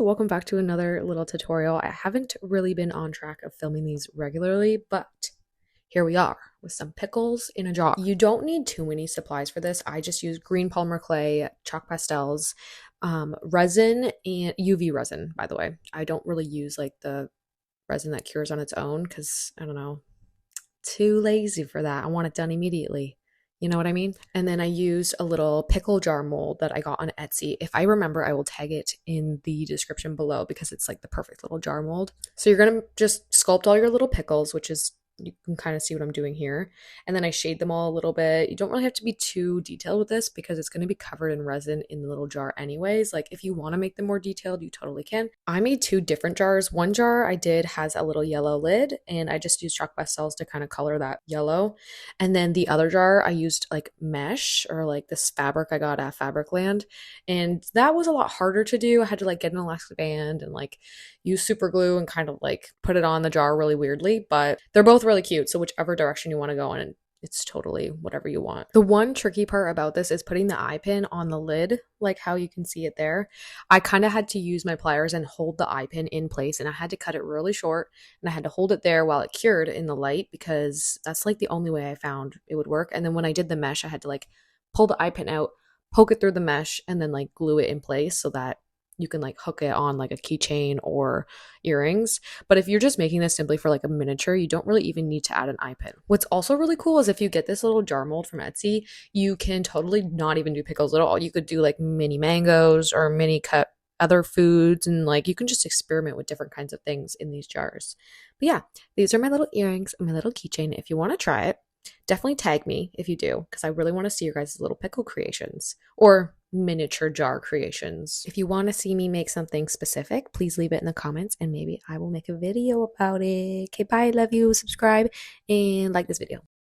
Welcome back to another little tutorial. I haven't really been on track of filming these regularly, but here we are with some pickles in a jar. You don't need too many supplies for this. I just use green polymer clay, chalk pastels, resin, and UV resin, by the way. I don't really use like the resin that cures on its own because I don't know, too lazy for that. I want it done immediately. You know what I mean? And then I used a little pickle jar mold that I got on Etsy. If I remember, I will tag it in the description below because it's like the perfect little jar mold. So you're going to just sculpt all your little pickles, which is, you can kind of see what I'm doing here. And then I shade them all a little bit. You don't really have to be too detailed with this because it's going to be covered in resin in the little jar anyways. Like if you want to make them more detailed, you totally can. I made two different jars. One jar I did has a little yellow lid and I just used chalk pastels to kind of color that yellow. And then the other jar I used like mesh or like this fabric I got at Fabricland. And that was a lot harder to do. I had to like get an elastic band and like use super glue and kind of like put it on the jar really weirdly, but they're both really cute. So whichever direction you want to go in, it's totally whatever you want. The one tricky part about this is putting the eye pin on the lid, like how you can see it there. I kind of had to use my pliers and hold the eye pin in place, and I had to cut it really short, and I had to hold it there while it cured in the light because that's like the only way I found it would work. And then when I did the mesh, I had to like pull the eye pin out, poke it through the mesh, and then like glue it in place so that you can like hook it on like a keychain or earrings. But if you're just making this simply for like a miniature, you don't really even need to add an eye pin. What's also really cool is if you get this little jar mold from Etsy, you can totally not even do pickles at all. You could do like mini mangoes or mini cut other foods, and like you can just experiment with different kinds of things in these jars. But yeah, these are my little earrings and my little keychain. If you want to try it, definitely tag me if you do, because I really want to see your guys' little pickle creations or miniature jar creations. If you want to see me make something specific, please leave it in the comments and maybe I will make a video about it. Okay, bye, love you, subscribe, and like this video.